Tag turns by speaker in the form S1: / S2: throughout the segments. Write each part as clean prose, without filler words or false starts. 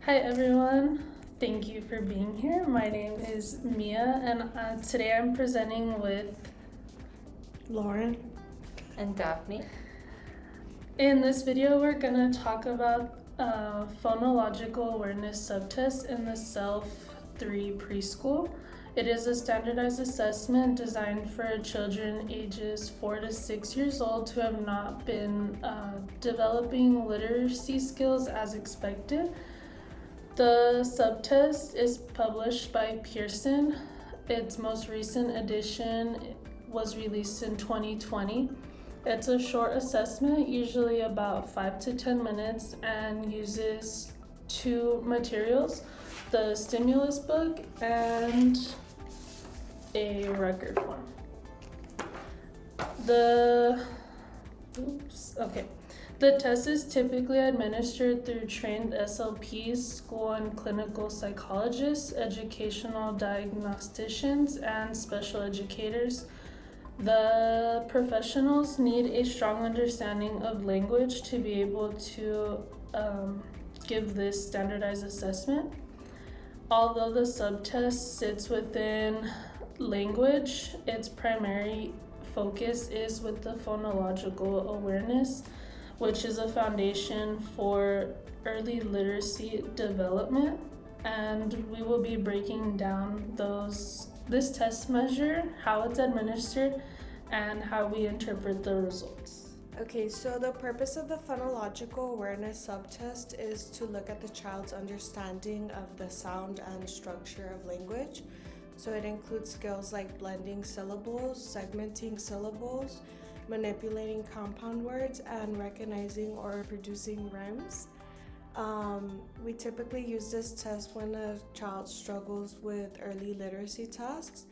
S1: Hi everyone, thank you for being here. My name is Mia, and today I'm presenting with
S2: Lauren.
S3: And Daphne.
S1: In this video, we're gonna talk about phonological awareness subtest in the CELF 3 preschool. It is a standardized assessment designed for children ages 4 to 6 years old who have not been developing literacy skills as expected. The subtest is published by Pearson. Its most recent edition was released in 2020. It's a short assessment, usually about 5 to 10 minutes, and uses two materials, the stimulus book and a record form. The test is typically administered through trained SLPs, school and clinical psychologists, educational diagnosticians, and special educators. The professionals need a strong understanding of language to be able to give this standardized assessment. Although the subtest sits within language, its primary focus is with the phonological awareness, which is a foundation for early literacy development. And we will be breaking down this test measure, how it's administered, and how we interpret the results.
S2: Okay, so the purpose of the phonological awareness subtest is to look at the child's understanding of the sound and structure of language. So it includes skills like blending syllables, segmenting syllables, manipulating compound words, and recognizing or producing rhymes. We typically use this test when a child struggles with early literacy tasks,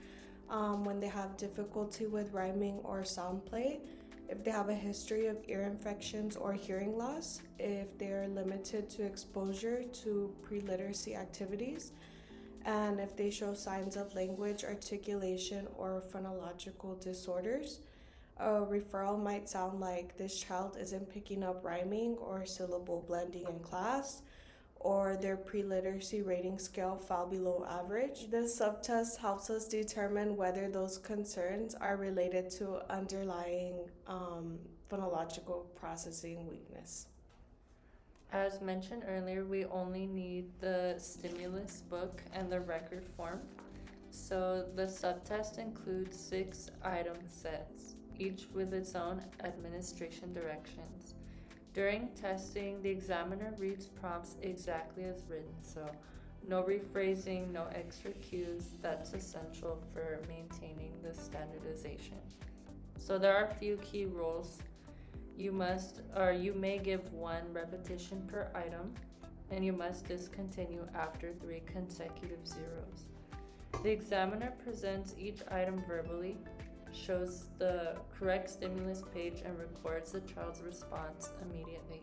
S2: when they have difficulty with rhyming or sound play, if they have a history of ear infections or hearing loss, if they are limited to exposure to pre-literacy activities, and if they show signs of language, articulation, or phonological disorders. A referral might sound like this child isn't picking up rhyming or syllable blending in class, or their pre-literacy rating scale fell below average. This subtest helps us determine whether those concerns are related to underlying phonological processing weakness.
S3: As mentioned earlier, we only need the stimulus book and the record form. So the subtest includes 6 item sets, each with its own administration directions. During testing, the examiner reads prompts exactly as written, so no rephrasing, no extra cues. That's essential for maintaining the standardization. So there are a few key rules. You may give 1 repetition per item, and you must discontinue after 3 consecutive zeros. The examiner presents each item verbally, shows the correct stimulus page, and records the child's response immediately.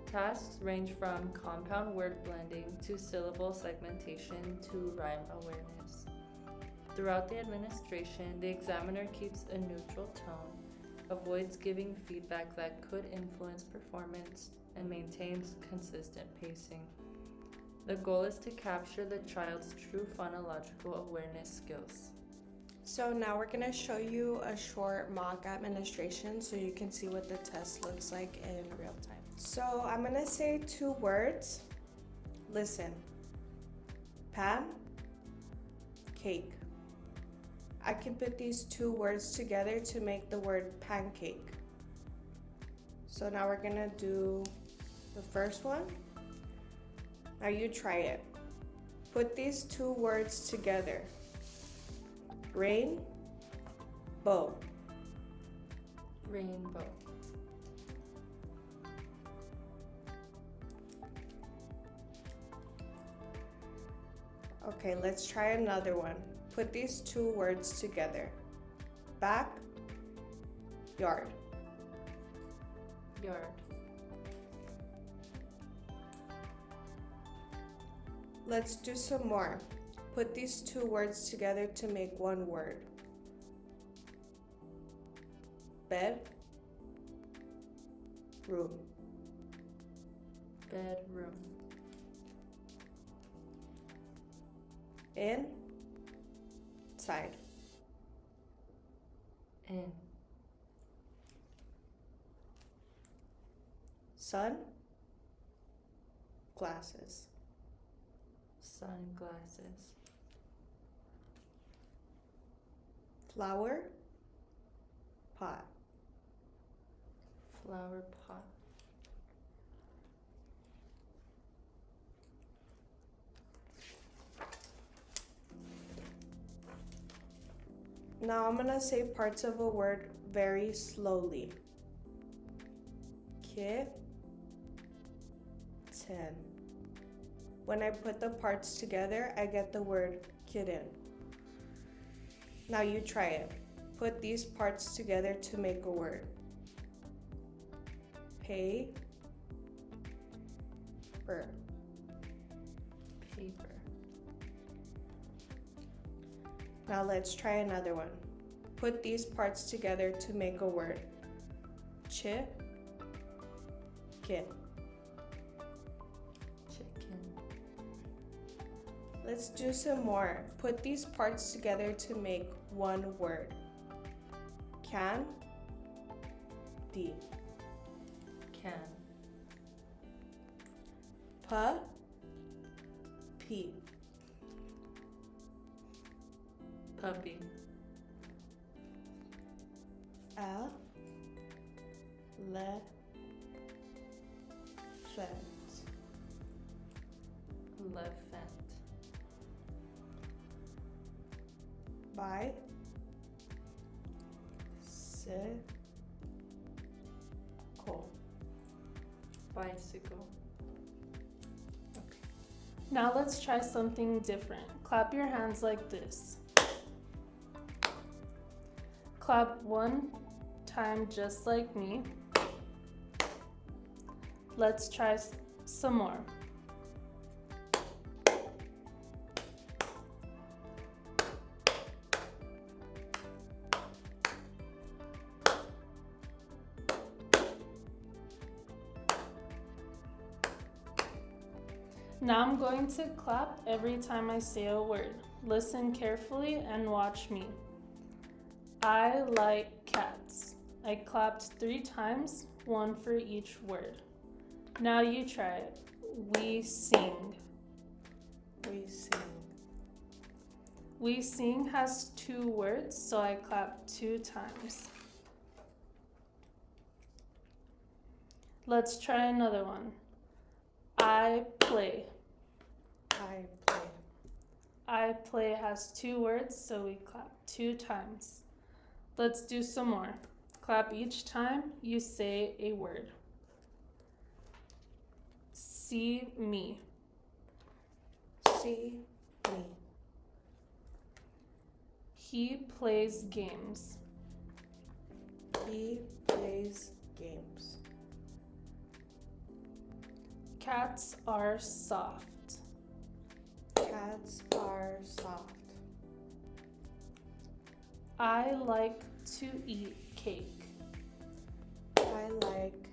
S3: Tasks range from compound word blending to syllable segmentation to rhyme awareness. Throughout the administration, the examiner keeps a neutral tone, avoids giving feedback that could influence performance, and maintains consistent pacing. The goal is to capture the child's true phonological awareness skills.
S2: So now we're going to show you a short mock administration so you can see what the test looks like in real time. So I'm going to say 2 words. Listen. Pan, cake. I can put these 2 words together to make the word pancake. So now we're going to do the first one. Now you try it. Put these 2 words together. Rain, bow.
S3: Rainbow.
S2: Okay, let's try another one. Put these 2 words together. Back, yard.
S3: Yard.
S2: Let's do some more. Put these 2 words together to make 1 word. Bed, room.
S3: Bedroom.
S2: Inside.
S3: In.
S2: Sun. Glasses.
S3: Sunglasses.
S2: Flower. Pot.
S3: Flower pot.
S2: Now I'm gonna say parts of a word very slowly. Kitten. When I put the parts together, I get the word kitten. Now you try it. Put these parts together to make a word. Paper.
S3: Paper.
S2: Now let's try another one. Put these parts together to make a word. Chicken.
S3: Chicken.
S2: Let's do some more. Put these parts together to make one word. Candy.
S3: Can.
S2: Puppy.
S3: Puppy. Elephant. Bicycle.
S1: Now let's try something different. Clap your hands like this. Clap one time just like me. Let's try some more. Now I'm going to clap every time I say a word. Listen carefully and watch me. I like cats. I clapped 3 times, 1 for each word. Now you try it. We sing.
S2: We sing.
S1: We sing has 2 words, so I clap 2 times. Let's try another one. I play.
S2: I play.
S1: I play has 2 words, so we clap 2 times. Let's do some more. Clap each time you say a word. See me.
S2: See me.
S1: He plays games.
S2: He plays games.
S1: Cats are soft.
S2: Cats are soft.
S1: I like to eat cake.
S2: I like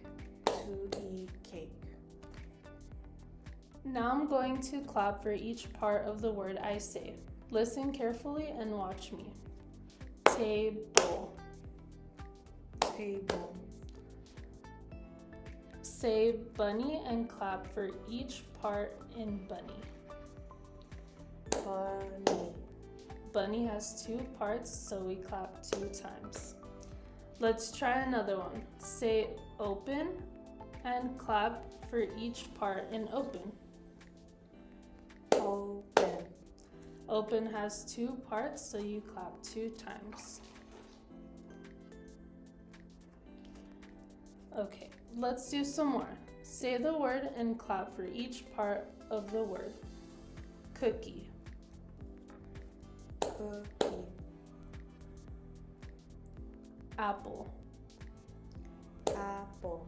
S2: to eat cake.
S1: Now I'm going to clap for each part of the word I say. Listen carefully and watch me. Table.
S2: Table.
S1: Say bunny and clap for each part in bunny.
S2: Bunny.
S1: Bunny has 2 parts, so we clap 2 times. Let's try another one. Say open and clap for each part in open.
S2: Open.
S1: Open has 2 parts, so you clap 2 times. Okay, let's do some more. Say the word and clap for each part of the word. Cookie.
S2: Cookie.
S1: Apple.
S2: Apple.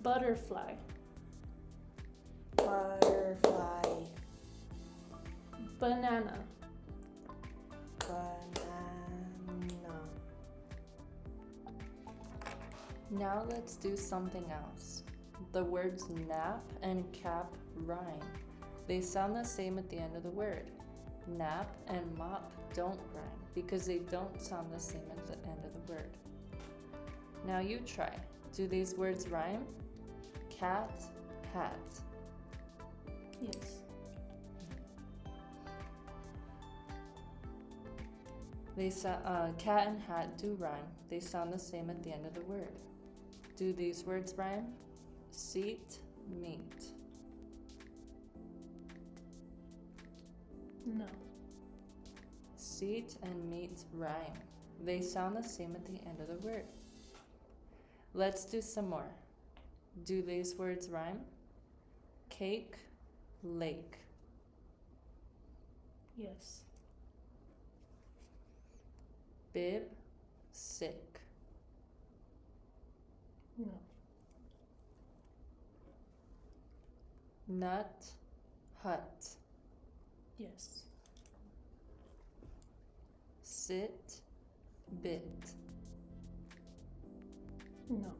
S1: Butterfly.
S2: Butterfly.
S1: Banana.
S2: Banana.
S3: Now let's do something else. The words nap and cap rhyme. They sound the same at the end of the word. Nap and mop don't rhyme because they don't sound the same at the end of the word. Now you try. Do these words rhyme? Cat, hat.
S1: Yes.
S3: Cat and hat do rhyme. They sound the same at the end of the word. Do these words rhyme? Seat, meat.
S1: No.
S3: Seat and meat rhyme. They sound the same at the end of the word. Let's do some more. Do these words rhyme? Cake, lake.
S1: Yes.
S3: Bib, sick.
S1: No.
S3: Nut, hut.
S1: Yes.
S3: Sit, bit.
S1: No.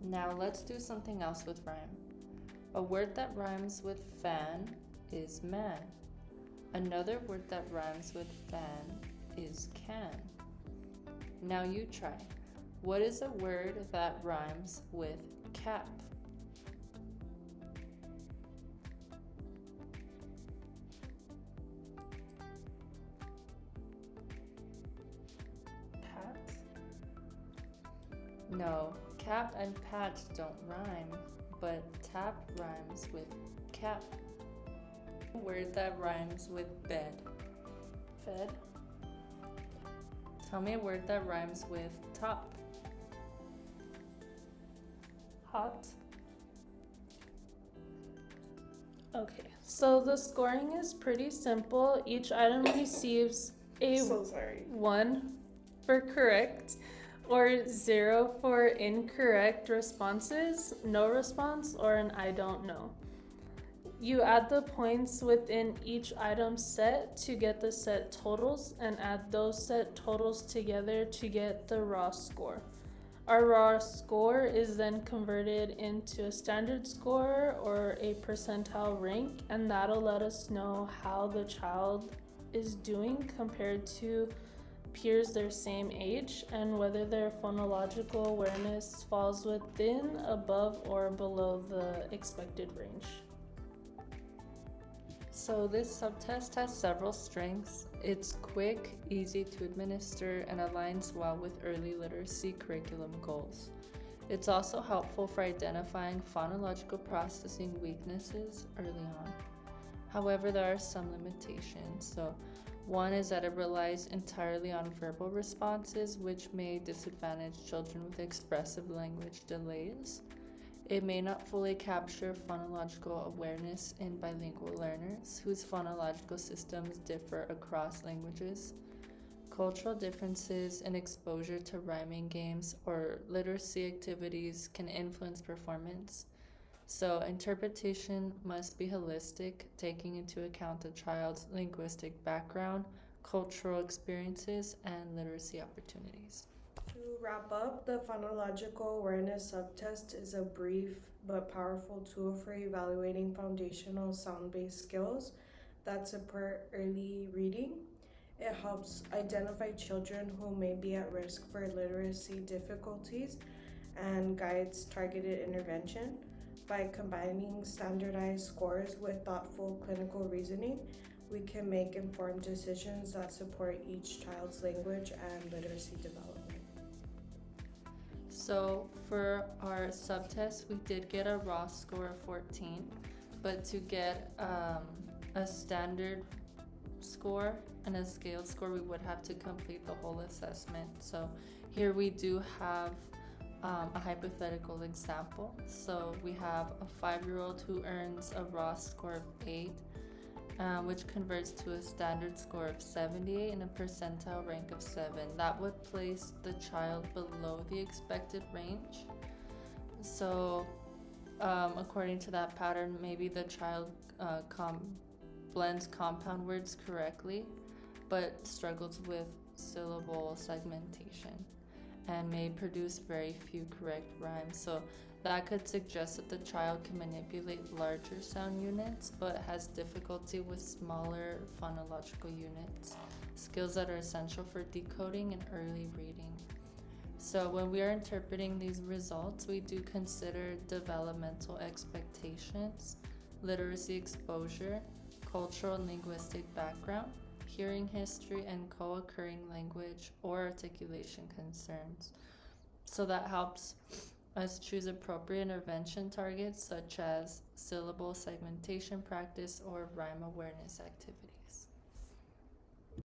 S3: Now let's do something else with rhyme. A word that rhymes with fan is man. Another word that rhymes with fan is can. Now you try. What is a word that rhymes with cap?
S1: Pat?
S3: No, cap and pat don't rhyme, but tap rhymes with cap. A word that rhymes with bed.
S1: Fed?
S3: Tell me a word that rhymes with top.
S1: Hot? Okay, so the scoring is pretty simple. Each item receives a
S2: So sorry.
S1: 1 for correct or 0 for incorrect responses, no response, or an I don't know. You add the points within each item set to get the set totals and add those set totals together to get the raw score. Our raw score is then converted into a standard score or a percentile rank, and that'll let us know how the child is doing compared to peers their same age and whether their phonological awareness falls within, above, or below the expected range.
S3: So this subtest has several strengths. It's quick, easy to administer, and aligns well with early literacy curriculum goals. It's also helpful for identifying phonological processing weaknesses early on. However, there are some limitations. So one is that it relies entirely on verbal responses, which may disadvantage children with expressive language delays. It may not fully capture phonological awareness in bilingual learners whose phonological systems differ across languages. Cultural differences in exposure to rhyming games or literacy activities can influence performance. So interpretation must be holistic, taking into account the child's linguistic background, cultural experiences, and literacy opportunities.
S2: To wrap up, the phonological awareness subtest is a brief but powerful tool for evaluating foundational sound-based skills that support early reading. It helps identify children who may be at risk for literacy difficulties and guides targeted intervention. By combining standardized scores with thoughtful clinical reasoning, we can make informed decisions that support each child's language and literacy development.
S3: So for our subtest, we did get a raw score of 14, but to get a standard score and a scaled score, we would have to complete the whole assessment. So here we do have a hypothetical example. So we have a 5-year-old who earns a raw score of 8, which converts to a standard score of 78 and a percentile rank of 7. That would place the child below the expected range. So according to that pattern, maybe the child blends compound words correctly, but struggles with syllable segmentation. and may produce very few correct rhymes. So that could suggest that the child can manipulate larger sound units but has difficulty with smaller phonological units, skills that are essential for decoding and early reading. So when we are interpreting these results, we do consider developmental expectations, literacy exposure, cultural and linguistic background, hearing history, and co-occurring language or articulation concerns. So that helps us choose appropriate intervention targets such as syllable segmentation practice or rhyme awareness activities.